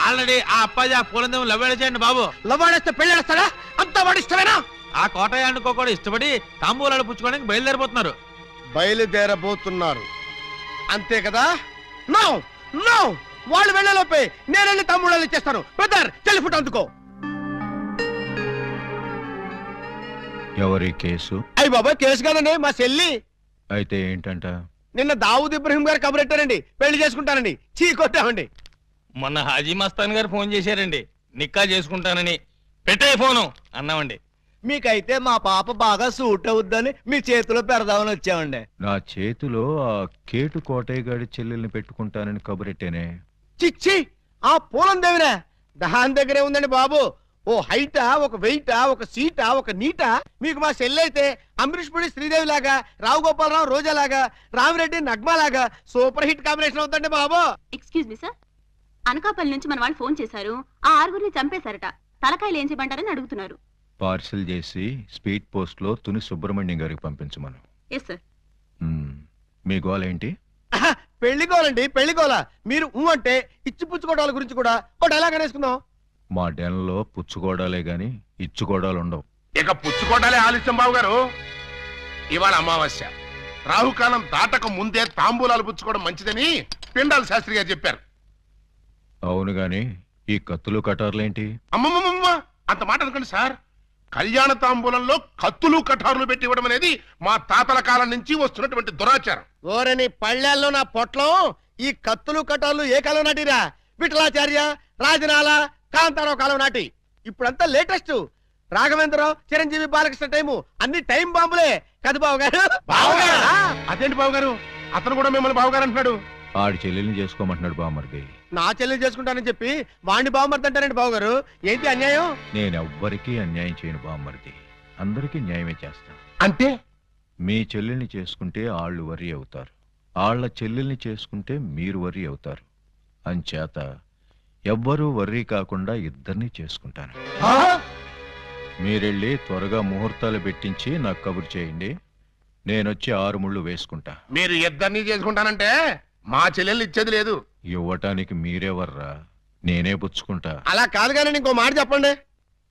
Already ఆ అప్పాజీ ఆ పూలందేమో లవ్వాడేసేయండి బాబు. లవ్వాడేస్తే పెళ్ళేస్తాడా? అంతా వాడి ఇష్టమేనా? ఆ కోటయ్య అనుకో కూడా ఇష్టపడి తాంబూలాలు పుచ్చుకోవడానికి బయలుదేరిపోతున్నారు. బయలుదేరబోతున్నారు అంతే కదా? నో నో, వాళ్ళు వెళ్ళలోపే నేను వెళ్ళి తాంబూలాలు ఇచ్చేస్తాను. బ్రదర్ చెల్లి ఫుట్ అందుకో. ఎవరి కేసు? అయ్యి బాబా కేసు కాదండి, మా చెల్లి. అయితే ఏంటంట? నిన్న దావూద్ ఇబ్రహీం గారు కబురెట్టారండి, పెళ్లి చేసుకుంటానండి. చీ కొట్టామండి. మొన్న హాజీ మస్తాన్ గారు ఫోన్ చేశారండి, నిక్కా చేసుకుంటానని. పెట్టే ఫోను అన్నామండి. మీకైతే మా పాప బాగా సూట్ అవుద్దని మీ చేతిలో పెడదామని వచ్చామండి. నా చేతిలో ఆ కేటు కోటయ్య గారి చెల్లెల్ని పెట్టుకుంటానని కబురెట్టేనే. చిచ్చి, ఆ పూలం దేవిరా దాని దగ్గరే ఉందండి బాబు. ఓ హైటా, ఒక వెయిటా, ఒక సీటా, ఒక నీటా. మీకు మా చెల్లి అయితే అమరీష్ పుడి శ్రీదేవి లాగా, రావు గోపాలరావు రోజా లాగా, రామిరెడ్డి నగ్మా లాగా సూపర్ హిట్ కాంబినేషన్ అవుతుందండి బాబు. ఎక్స్క్యూజ్ మీ సార్, అనకాపల్లి నుంచి మన వాళ్ళు ఫోన్ చేశారు. ఆ ఆరుగురిని చంపేశారట. తలకాయలు ఏం చేయమంటారని అడుగుతున్నారు. పార్సిల్ చేసి స్పీడ్ పోస్ట్ లో తుని సుబ్రహ్మణ్యం గారికి పంపించమను. Yes sir. మీ గోల్ ఏంటి? పెళ్లికోవాలండి, పెళ్లికోవాల. మీరు అంటే ఇచ్చి పుచ్చుకోవడాల గురించి కూడా ఒక డైలాగ్ అనేసుకుందాం. మా డెన్లో పుచ్చుకోవడాలే గాని ఇచ్చుకోవడాలు ఉండవు. ఇక పుచ్చుకోవడాలే ఆలస్యం బాబు గారు. ఇవాళ అమావాస్య, రాహుకాలం దాటక ముందే తాంబూలాలు పుచ్చుకోవడం మంచిదని పిండాల శాస్త్రి గారు చెప్పారు. అవును గాని ఈ కత్తులు కటార్లేంటి? అమ్మమ్మమ్మ, అంత మాట అనుకోండి సార్. కళ్యాణ తాంబూలంలో కత్తులు కటారులు పెట్టి ఇవ్వడం అనేది మా తాతల కాలం నుంచి వస్తున్నటువంటి దురాచారం. ఓరని పళ్ళెల్లో నా పొట్లం. ఈ కత్తులు కటార్లు ఏ కాలం నాటిరా? విఠలాచార్య, రాజనాల, కాంతారావు కాలం నాటి. ఇప్పుడంతా లేటెస్ట్. రాఘవేంద్రరావు, చిరంజీవి, బాలకృష్ణ టైము అన్ని టైం బాంబులే కదా బాబు గారు. అదేంటి బాబు గారు, అతను కూడా మిమ్మల్ని బావగారు అంటున్నాడు. ఆడి చెల్లెల్ని చేసుకోమంటున్నాడు బామర్ది. నా చెల్లెలు చేసుకుంటానని చెప్పి వాణ్ణి బావమర్ది అంటారండి బాబు గారు. ఏంటి అన్యాయం? నేనెవ్వరికీ అన్యాయం చేయను బామర్ది, అందరికీ న్యాయమే చేస్తా. అంటే మీ చెల్లెల్ని చేసుకుంటే ఆళ్ళు వర్రీ అవుతారు, ఆళ్ల చెల్లెల్ని చేసుకుంటే మీరు వర్రీ అవుతారు. అంచేత ఎవ్వరూ వర్రీ కాకుండా ఇద్దరిని చేసుకుంటాను. మీరెళ్ళి త్వరగా ముహూర్తాలు పెట్టించి నాకు కబురు చేయండి. నేనొచ్చి 6 ముళ్ళు వేసుకుంటా. మీరు ఇద్దరిని చేసుకుంటానంటే మా చెల్లెల్ని ఇచ్చేది లేదు. ఇవ్వటానికి మీరెవర్రా, నేనే పుచ్చుకుంటా. అలా కాదు కానీ ఇంకో మాట చెప్పండి.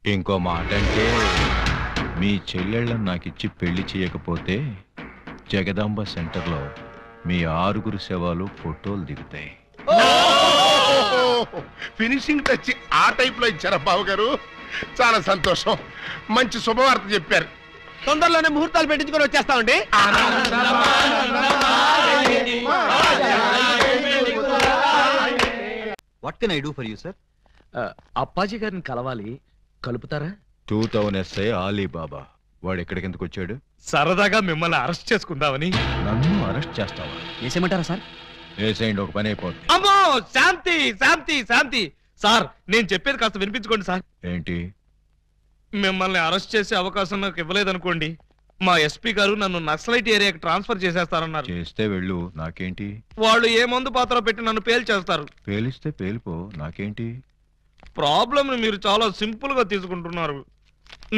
ఇంకో మాట అంటే మీ చెల్లెళ్ళని నాకిచ్చి పెళ్లి చేయకపోతే జగదాంబ సెంటర్లో మీ 6 శవాలు ఫోటోలు దిగుతాయి. ఫినిషింగ్ టచ్ ఆ టైప్ లో ఇచ్చారా బాబు గారు? చాలా సంతోషం, మంచి శుభవార్త చెప్పారు. తొందరలోనే ముహూర్తాలు పెట్టించుకొని వచ్చేస్తామండి. What can I do for you sir? Appaji గారిని కలవాలి, కలుపుతారా? 2000 SI ఆలీబాబా వాడు ఎక్కడికెందుకు వచ్చాడు? సరదాగా మిమ్మల్ని అరెస్ట్ చేసుకుందామని. నన్ను అరెస్ట్ చేస్తావా? వేసేయమంటారా సార్? వేసేయండి, ఒక పని అయిపోద్ది. అమ్మో, శాంతి శాంతి శాంతి. సార్, నేను చెప్పేది కాస్త వినిపించుకోండి సార్. ఏంటి? మిమ్మల్ని అరెస్ట్ చేసే అవకాశం నాకు ఇవ్వలేదనుకోండి, మా ఎస్పీ గారు నన్ను నక్సలైట్ ఏరియాకి ట్రాన్స్ఫర్ చేసేస్తారన్నారు. చేస్తే వెళ్ళు, నాకేంటి? వాళ్ళు ఏ మందు పాత్ర పెట్టి నన్ను పేల్చేస్తారు. పేలిస్తే పేలిపో, నాకేంటి? ప్రాబ్లం మీరు చాలా సింపుల్ గా తీసుకుంటున్నారు.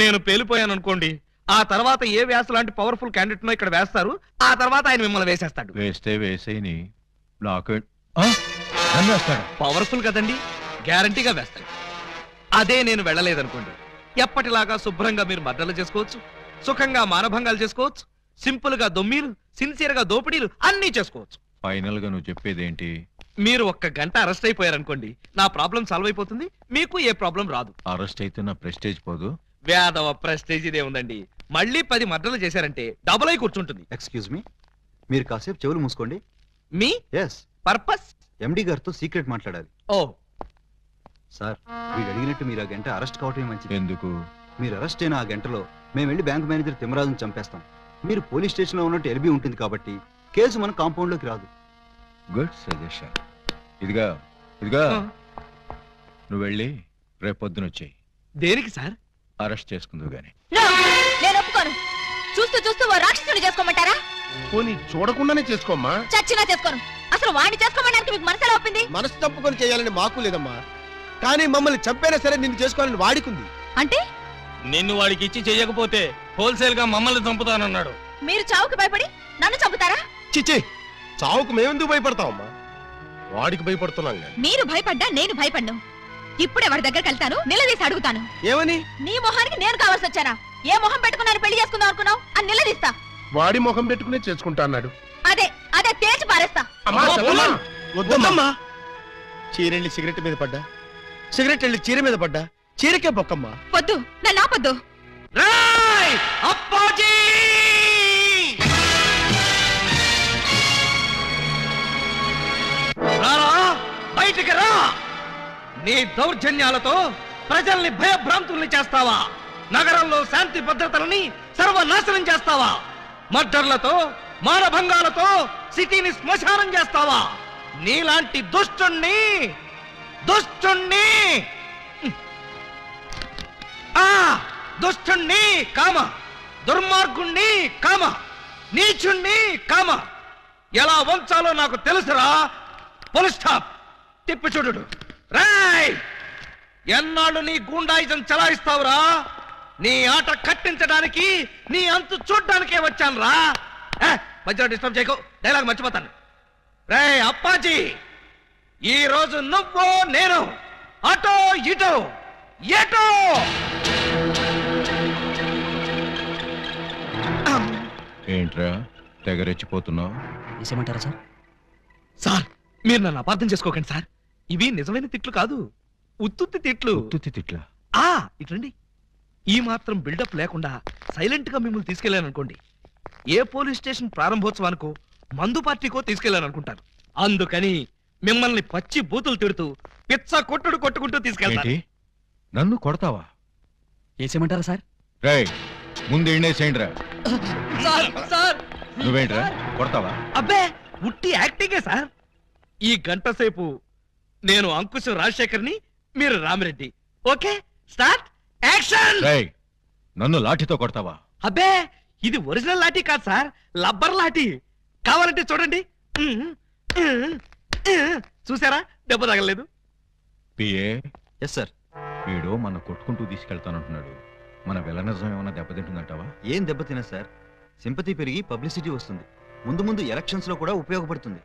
నేను పేలిపోయాను అనుకోండి, ఆ తర్వాత ఏ వ్యాస లాంటి పవర్ఫుల్ క్యాండిడేట్ నో ఇక్కడ వేస్తారు. ఆ తర్వాత ఆయన మిమ్మల్ని వేసేస్తాడు. వేస్తే వేసేయని, నాకు నన్ను వేస్తాడు. పవర్ఫుల్ కదండి, గ్యారంటీగా వేస్తాడు. అదే నేను వెళ్ళలేదనుకోండి, ఎప్పటిలాగా శుభ్రంగా మీరు మర్డర్లు చేసుకోవచ్చు, సుఖంగా మానభంగాలు చేసుకోవచ్చు, సింపుల్ గా దొమ్మీలు, సిన్సియర్ గా దోపిడీలు అన్నీ చేసుకోవచ్చు. ఫైనల్ గా నువ్వు చెప్పేదేంటి? మీరు 1 గంట అరెస్ట్ అయిపోయారనుకోండి, నా ప్రాబ్లం సాల్వ్ అయిపోతుంది, మీకు ఏ ప్రాబ్లం రాదు. అరెస్ట్ అయితే నా ప్రెస్టేజ్ పోదు? వేదవ ప్రెస్టేజ్ ఇదే ఉందండి. మళ్ళీ 10 మర్డర్లు చేశారంటే డబుల్ అయి కూర్చుంటుంది. ఎక్స్క్యూజ్ మీ, మీరు కాసేపు చెవులు మూసుకోండి. Me yes, purpose? ఎండి గారితో సీక్రెట్ మాట్లాడాలి. ఓ సార్, వీడు అడిగినట్టు మీరు ఆ గంట అరెస్ట్ కావటమే మంచిది. ఎందుకు? మీరు అరెస్ట్ అయిన ఆ గంటలో మేము వెళ్ళి బ్యాంక్ మేనేజర్ తిమ్మరాజును చంపేస్తాం. మీరు పోలీస్ స్టేషన్ లో ఉన్నట్టు ఎల్బీ ఉంటుంది కాబట్టి కేసు మన కాంపౌండ్ లోకి రాదు. Good suggestion. ఇదిగా నువ్వు వెళ్ళి రేపొద్దున వచ్చేయి. దేనికి సార్? అరెస్ట్ చేసుకుందువు గాని. నేను ఒప్పుకోను. చూస్తూ చూస్తూ ఓ రాక్షసుని చేసుకోమంటారా? పోనీ చూడకుండానే చేసుకోమ్మా. చచ్చినా చేసుకోను. అసలు వాడిని చేసుకోమడానికి మీకు మనసులో ఒప్పింది? మనసు తప్పుకొని చేయాలని మాకు లేదమ్మా, కానీ మమ్మల్ని చంపైనా సరే నిన్ను చేసుకోవాలని వాడికుంది. అంటే నిన్ను వాడికి ఇచ్చి చెయ్యకపోతే హోల్సేల్ గా మమ్మల్ని చంపుతానన్నాడు. మీరు చావుకు భయపడి నన్ను చంపుతారా? చిచ్చి, చావుకు మేమెందుకు భయపడతామమ్మా? వాడికి భయపడుతున్నాం. మీరు భయపడ్డా నేను భయపడ్ను. ఇప్పుడు ఎవరి దగ్గరికి వెళ్తాను నిలదీసి అడుగుతాను. ఏమని? నీ మొహానికి నేను కావాల్సి వచ్చానా? ఏ మొహం పెట్టుకున్నాను పెళ్లి చేసుకుందాం అనుకున్నావు అని నిలదీస్తా. వాడి ముఖం పెట్టుకునే చేసుకుంటా అన్నాడు. అదే అదే తేల్చి పారేస్తా. వద్దమ్మా. చీరెళ్ళి సిగరెట్ మీద పడ్డా, సిగరెట్ వెళ్ళి చీర మీద పడ్డా, చీరకే బొక్కమ్మా. వద్దు, నన్ను ఆపొద్దు. అప్పాజీ బయటికి రా. నీ దౌర్జన్యాలతో ప్రజల్ని భయభ్రాంతుల్ని చేస్తావా? నగరంలో శాంతి భద్రతలని సర్వనాశనం చేస్తావా? మర్డర్లతో మానభంగాలతో సిటీని శ్మశానం చేస్తావా? నీలాంటి దుష్టుణ్ణి దుష్టుణ్ణి కామ, దుర్మార్గుణ్ణి కామ, నీచుణ్ణి కామ ఎలా వంచాలో నాకు తెలుసురా. Full stop. తిప్పి చూడు. రాయ్, ఎన్నాళ్ళు నీ గూండాయిజం చలాయిస్తావురా? నీ ఆట కట్టించడానికి, నీ అంతు చూడ్డానికే వచ్చాను రా. మధ్యలో డిస్టర్బ్ చేయకు, డైలాగ్ మర్చిపోతాను. రే అప్పాజీ, ఈ రోజు నువ్వు నేను అటో ఇటో ఎటో. ఏంట్రా తెగరెచ్చిపోతున్నావు? వేసేమంటారా సార్? సార్, మీరు నన్ను అపార్థం చేసుకోకండి సార్. ఇవి నిజమైన తిట్లు కాదు, ఉత్తుత్తి తిట్లు. తిట్లా? ఇట్లండి. ఈ మాత్రం బిల్డప్ లేకుండా సైలెంట్ గా మిమ్మల్ని తీసుకెళ్లాననుకోండి, ఏ పోలీస్ స్టేషన్ ప్రారంభోత్సవానికో మందు పార్టీకో తీసుకెళ్లాననుకుంటారు. అందుకని మిమ్మల్ని పచ్చి బూతులు తిడుతూ పిచ్చ కొట్టుకుంటూ తీసుకెళ్తాను. నన్ను కొడతావా? వేసేమంటారా సార్? రేయ్, ముందు ఎండేసేయండిరా. నువ్వేంట్రా కొడతావా? అబ్బే, ఉట్టి యాక్టింగే సార్. ఈ గంట సేపు నేను అంకుశం రాజశేఖర్ని, మీరు రామిరెడ్డి. Okay, start action. రేయ్, నన్ను లాఠీతో కొడతావా? అబ్బే, ఇది ఒరిజినల్ లాఠీ కాదు సార్, లబ్బర్ లాఠీ. కావాలంటే చూడండి. చూసారా, దెబ్బ తగలేదు. పిఏ. Yes sir. వీడు మన కొట్టుకుంటూ తీసుకెళ్తానంటున్నాడు. మన విలనిజం ఏమైనా దెబ్బతింటుందంటావా? ఏం దెబ్బతినా సార్, సింపతి పెరిగి పబ్లిసిటీ వస్తుంది. ముందు ముందు ఎలక్షన్స్ లో కూడా ఉపయోగపడుతుంది.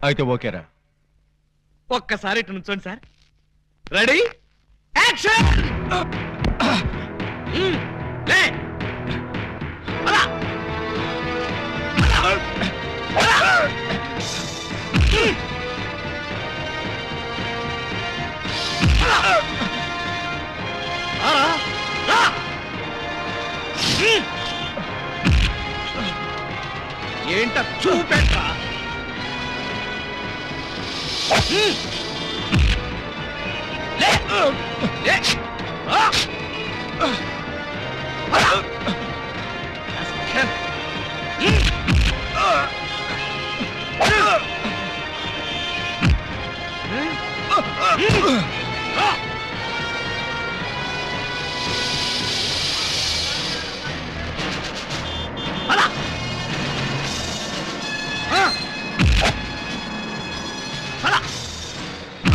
అయితే ఓకేరా. ఒక్కసారి ఇటు నుంచోండి సార్. Ready action. లే, అలా ఏంట చూపెట్రా.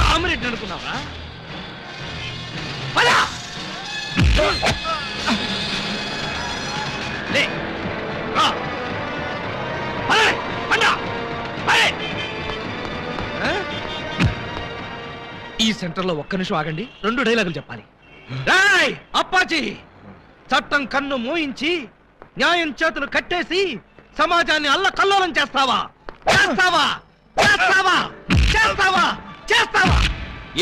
రామిరెడ్డి అనుకున్నావా? ఈ సెంటర్ లో ఒక్క నిమిషం ఆగండి, 2 డైలాగులు చెప్పాలి. రాయ్ అప్పాజీ, చట్టం కన్ను మూయించి న్యాయం చేతులు కట్టేసి సమాజాన్ని అల్లకల్లోలం చేస్తావా? చేస్తావా? చేస్తావా? చేస్తావా? చేస్తావా?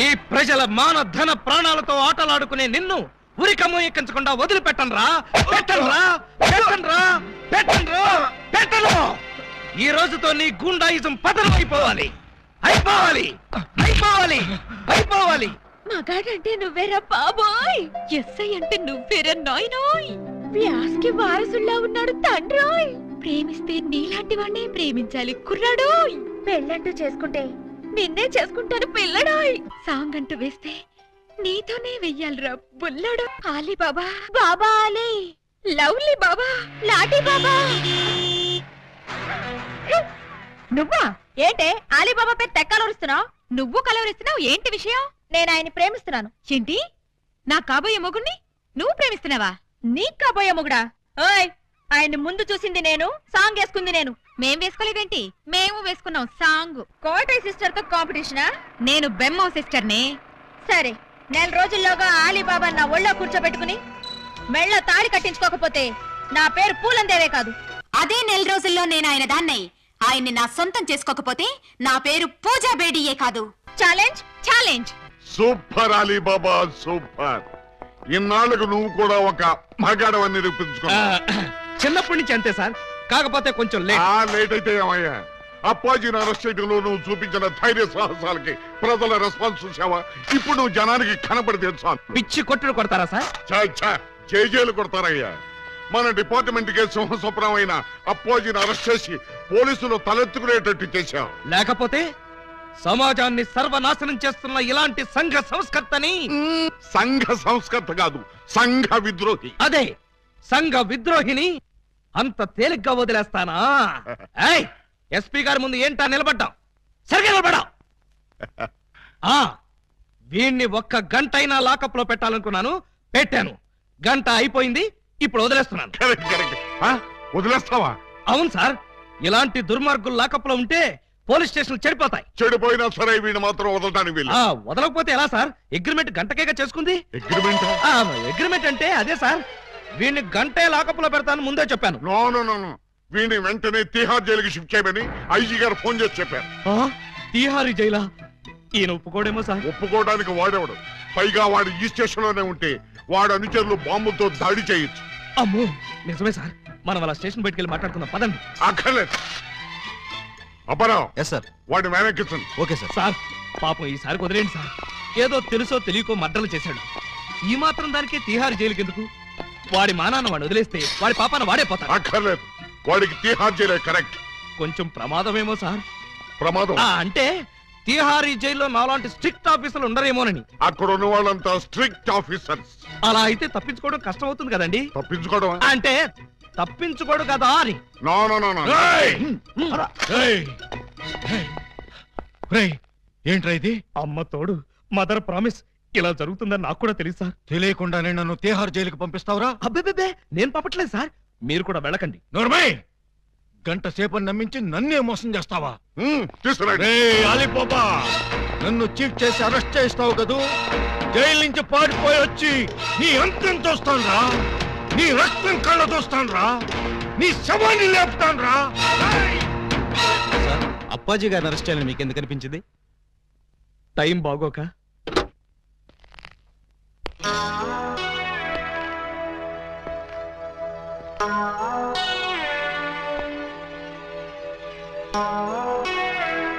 ఈ ప్రజల మాన ధన ప్రాణాలతో ఆటలాడుకునే నిన్ను ఉరికమ్మ ఎక్కించకుండా వదిలిపెట్టనురా. పెట్టనురా, పెట్టనురా, పెట్టనురా, పెట్టను. ఈ రోజుతో నీ గూండాయిజం పతనం అయిపోవాలి. అయిపోవాలి, అయిపోవాలి, అయిపోవాలి. మగాడంటే నువ్వేరా బాబోయ్, ఎస్ఐ అంటే నువ్వేరా నాయనోయ్, వ్యాస్కి వారసుల్లా ఉన్నాడు తండ్రోయ్. ప్రేమిస్తే నీలాంటి వాడినే ప్రేమించాలి కుర్రాడోయ్. పెళ్ళంటూ చేసుకుంటే నిన్నే చేసుకుంటాను పిల్లడోయ్. సాంగ్ అంటూ వేస్తే నీతోనే వెయ్యాలిరా బుల్లడు. ఆలీ బాబా, బాబా ఆలీ, లవ్లీ బాబా, లాటీ బాబా. నువ్వా ఏంటే ఆలీబాబా పేరు తెక్కలరుస్తున్నావు? నువ్వు కలవరిస్తున్నావు, ఏంటి విషయం? నేను ఆయన్ని ప్రేమిస్తున్నాను. ఏంటి, నా కాబోయే మొగుడిని నువ్వు ప్రేమిస్తున్నావా? నీ కాబోయే మొగుడా? ఓయ్, ఆయన ముందు చూసింది నేను, సాంగ్ వేసుకుంది నేను. మేం వేసుకోలేదేంటి? మేము వేసుకున్నాం సాంగ్. కోటై సిస్టర్ తో కాంపిటీషనా? నేను బెమ్మో సిస్టర్ నే. సరే, నెల రోజుల్లోగా ఆలీబాబా నా ఒళ్ళో కూర్చోబెట్టుకుని మెళ్ళ తాళి కట్టించుకోకపోతే నా పేరు పూలందేవే కాదు. అదే నెల రోజుల్లో నేను ఆయన దాన్నై ఆయన్ని నా సొంతం చేసుకోకపోతే నా పేరు పూజా బేడియే కాదు. Challenge challenge. Super Alibaba super. ఇన్నాళ్లకు నువ్వు కూడా ఒక మగాడవని నిరూపించుకున్నా. చిన్నప్పటి నుంచి అంతే సార్, కాకపోతే కొంచెం లేట్ అయితే ఏమయ్యా? అప్పాజీని అరెస్ట్ చేయడంలో నువ్వు చూపించిన ధైర్య సాహసాలకి ప్రజల రెస్పాన్స్ చూసావా? ఇప్పుడు నువ్వు జనానికి కనపడితే చాలు. పిచ్చి కొట్టుడు కొడతారా సార్? జైలు కొడతారయ్యా. మన డిపార్ట్మెంట్ కే సింహస్వప్నమైన అప్పాజీని అరెస్ట్ చేసి పోలీసులు తలెత్తుకునేటట్టు చేశావు. లేకపోతే సమాజాన్ని సర్వనాశనం చేస్తున్న ఇలాంటి సంఘ సంస్కర్తని. సంఘ సంస్కర్త కాదు, సంఘ విద్రోహి. అదే సంఘ విద్రోహిని అంత తేలిగ్గా వదిలేస్తానా? ఎస్పీ గారి ముందు ఏంటా నిలబడ్డాం? సరిగ్గా నిలబడ్డాం. వీణ్ణి ఒక్క గంట అయినా లాకప్ లో పెట్టాలనుకున్నాను, పెట్టాను. గంట అయిపోయింది, ఇప్పుడు వదిలేస్తున్నాను. వదిలేస్తావా? అవును సార్, ఇలాంటి దుర్మార్గులు లాకప్ లో ఉంటే పోలీస్ స్టేషన్ చెడిపోతాయి. చెడిపోయినా సరే వీడిని మాత్రం వదలటానికి వీలు. వదలకపోతే ఎలా సార్? అగ్రిమెంట్ గంటకేగా చేసుకుంది. అగ్రిమెంట్ అంటే అదే సార్. వీడిని గంటే లాకప్ లో పెడతాను ముందే చెప్పాను. నో వీడిని వెంటనే తిహార్ జైలుకి షిఫ్ట్ చేయమని ఐజీ గారు ఫోన్ చేసి చెప్పారు. తిహారీ జైలా? ఈయన ఒప్పుకోడేమో సార్. ఒప్పుకోవడానికి వాడేవాడు. పైగా వాడు ఈ స్టేషన్ లోనే ఉంటే వాడు అనుచరులు బాంబులతో దాడి చేయొచ్చు. అమ్మో నిజమే సార్. మనం అలా స్టేషన్ బయటికి వెళ్ళి మాట్లాడుకుందాం పదండి. అక్కర్లేదు. అపరావు ఎస్ సార్. వాడిని వెనక్కించండి. Okay sir. సార్ పాపం ఈసారి కుదిరేండి సార్. ఏదో తెలుసో తెలియకో మర్డర్లు చేశాడు. ఈ మాత్రం దానికే తిహార్ జైలుకి ఎందుకు? వాడి మానాన్ని వాడు వదిలేస్తే వాడి పాపాన వాడే పోతాడు. అక్కర్లేదు, వాడికి తిహార్ జైలే కరెక్ట్. కొంచెం ప్రమాదమేమో సార్. ప్రమాదం అంటే తిహారీ జైల్లో నాలాంటి స్ట్రిక్ట్ ఆఫీసర్లు ఉండరేమోనని. అక్కడ ఉన్న వాళ్ళంతా స్ట్రిక్ట్ ఆఫీసర్స్. అలా అయితే తప్పించుకోవడం కష్టం అవుతుంది కదండి. తప్పించుకోవడం అంటే తప్పించుకోడు కదా అని. ఏంట్రా ఇది? అమ్మ తోడు, మదర్ ప్రామిస్. ఇలా జరుగుతుందని నాకు కూడా తెలుసు సార్. తెలియకుండానే నన్ను తిహార్ జైలుకి పంపిస్తావురా? అబ్బే నేను పంపట్లేదు సార్, మీరు కూడా వెళ్ళకండి. నోర్మై, గంట సేపని నమ్మించి నన్నే మోసం చేస్తావా? అలీబాబా, నన్ను చీట్ చేసి అరెస్ట్ చేస్తావు కదూ? జైలు నుంచి పారిపోయి వచ్చి నీ అంతం చూస్తానురా, నీ రక్తం కళ్ళ చూస్తానురా, నీ శవాన్ని లేపుతానురా. సార్, అప్పాజీ గారిని అరెస్ట్ చేయాలని మీకు ఎందుకు అనిపించింది? టైం బాగోక.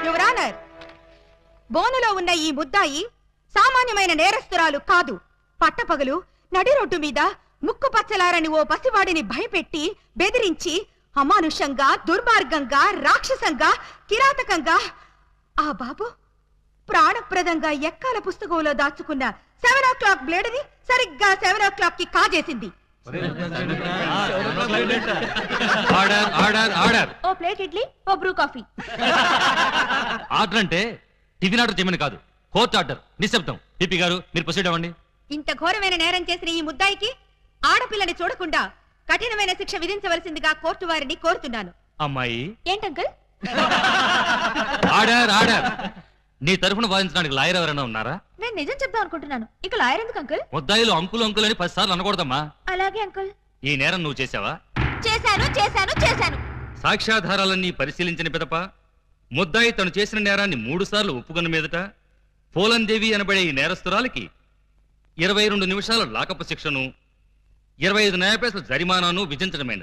యువర్ ఆనర్, బోనులో ఉన్న ఈ ముద్దాయి సామాన్యమైన నేరస్తురాలు కాదు. పట్టపగలు నడి రోడ్డు మీద ముక్కు పచ్చలారని ఓ పసివాడిని భయపెట్టి బెదిరించి అమానుషంగా, దుర్మార్గంగా, రాక్షసంగా, కిరాతకంగా ఆ బాబు ప్రాణప్రదంగా ఎక్కాల పుస్తకంలో దాచుకున్న 7 o'clock బ్లేడ్ని సరిగ్గా 7 o'clock కి కాజేసింది. ఓ ప్లేట్ ఇడ్లీ, ఓ బ్రూ కాఫీ. ఆర్డర్ అంటే టిఫిన్ ఆర్డర్ చేయమని కాదు, కోర్టు ఆర్డర్. నిశ్శబ్దం. పిపి గారు మీరు ప్రొసీడ్ అవ్వండి. ఇంత ఘోరమైన నేరం చేసిన ఈ ముద్దాయికి ఆడపిల్లని చూడకుండా కఠినమైన శిక్ష విధించవలసిందిగా కోర్టు వారిని కోరుతున్నాను. అమ్మాయి ఏంటంకల్? Order order. నీ తరఫున వాదించడానికి లాయర్ ఎవరైనా ఉన్నారా? నేను నిజం చెప్దాం అనుకుంటున్నాను. ఇక లాయర్ ఎందుకు అంకుల్? ముద్దాయిలు అంకులు అంకుల్ అని 10 సార్లు అనకూడదమ్మా. అలాగే అంకుల్. ఈ నేరం నువ్వు చేసావా? చేశాను. సాక్ష్యాధారాలన్నీ పరిశీలించిన పిదప ముద్దాయి తను చేసిన నేరాన్ని 3 సార్లు ఒప్పుకున్న మీదట పోలందేవి అనబడే ఈ నేరస్తురాలికి 22 నిమిషాల లాకపు శిక్షను 25 న్యాయ పైసల జరిమానాను విధించడమైనది.